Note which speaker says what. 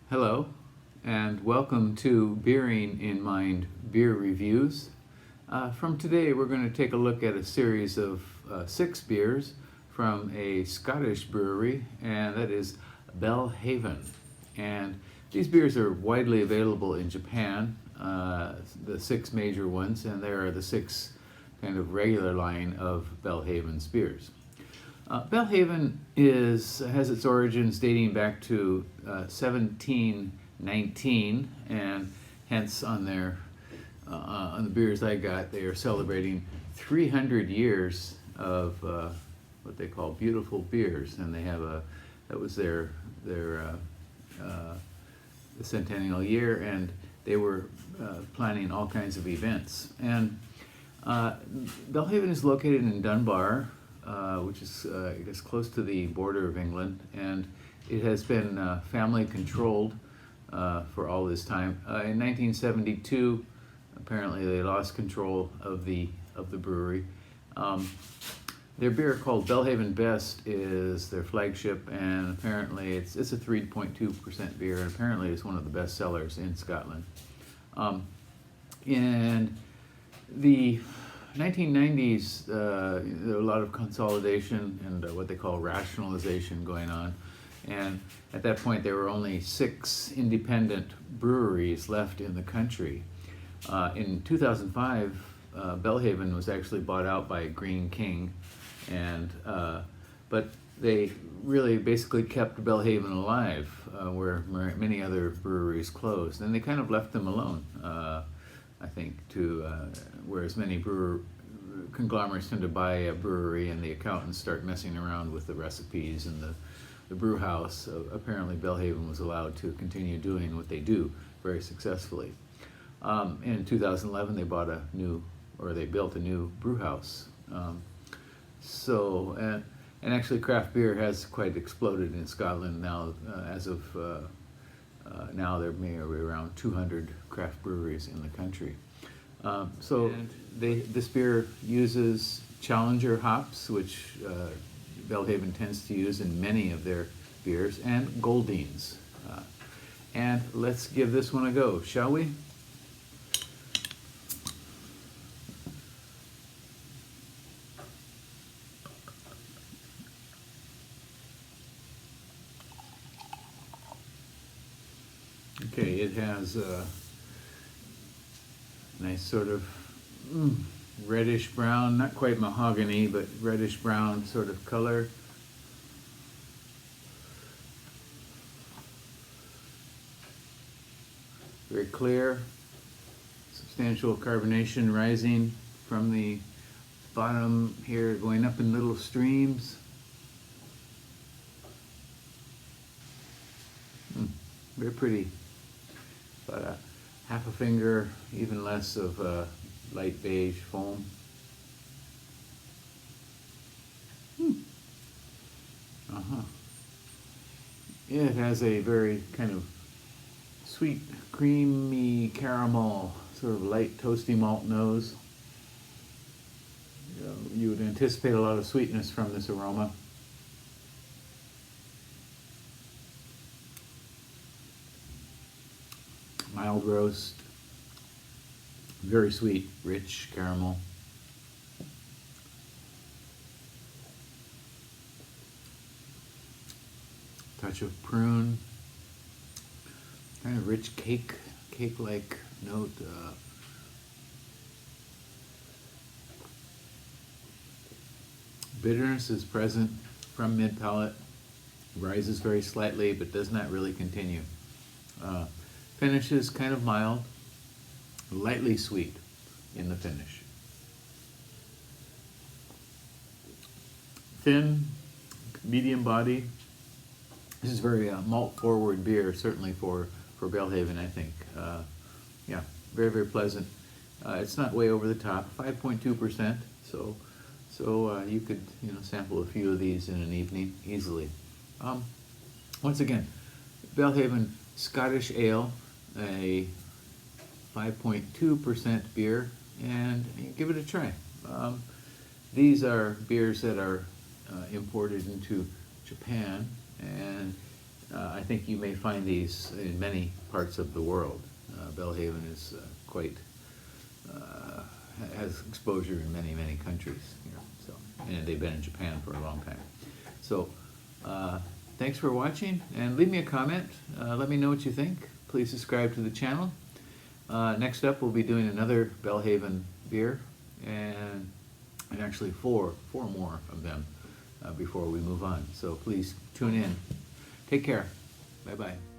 Speaker 1: Hello, and welcome to Bearing in Mind Beer Reviews. From today, we're going to take a look at a series of 6 beers from a Scottish brewery, and that is Belhaven. And these beers are widely available in Japan, the 6 major ones, and there are the 6 kind of regular line of Belhaven's beers. Belhaven has its origins dating back to 1719, and hence on the beers I got, they are celebrating 300 years of what they call beautiful beers, and they have that was their centennial year, and they were planning all kinds of events. And Belhaven is located in Dunbar, which is I guess close to the border of England, and it has been family controlled for all this time. In 1972, apparently they lost control of the brewery. Their beer called Belhaven Best is their flagship, and apparently it's a 3.2% beer, and apparently it's one of the best sellers in Scotland. And the 1990s, there were a lot of consolidation and what they call rationalization going on. And at that point, there were only 6 independent breweries left in the country. In 2005, Belhaven was actually bought out by Green King, and but they really basically kept Belhaven alive, where many other breweries closed, and they kind of left them alone. I think, whereas many conglomerates tend to buy a brewery and the accountants start messing around with the recipes and the brew house. Apparently Belhaven was allowed to continue doing what they do very successfully. In 2011 they built a new brew house. And actually craft beer has quite exploded in Scotland now. As of now there may be around 200 craft breweries in the country. This beer uses Challenger hops, which Belhaven tends to use in many of their beers, and Goldines. And let's give this one a go, shall we? Okay, it has a nice sort of reddish brown, not quite mahogany, but reddish brown sort of color. Very clear, substantial carbonation rising from the bottom here, going up in little streams. Very pretty. About a half a finger, even less of light beige foam. It has a very kind of sweet, creamy caramel, sort of light toasty malt nose. You would anticipate a lot of sweetness from this aroma. Mild roast, very sweet, rich caramel. Touch of prune, kind of rich cake-like note. Bitterness is present from mid-palate, rises very slightly but does not really continue. Finish is kind of mild, lightly sweet in the finish. Thin, medium body. This is very malt-forward beer, certainly for Belhaven, I think. Yeah, very, very pleasant. It's not way over the top, 5.2%, so you could sample a few of these in an evening easily. Once again, Belhaven Scottish Ale, a 5.2% beer, and give it a try. These are beers that are imported into Japan, and I think you may find these in many parts of the world. Belhaven is has exposure in many, many countries. So, and they've been in Japan for a long time. So, thanks for watching, and leave me a comment. Let me know what you think. Please subscribe to the channel. Next up, we'll be doing another Belhaven beer, and actually four more of them before we move on. So please tune in. Take care. Bye-bye.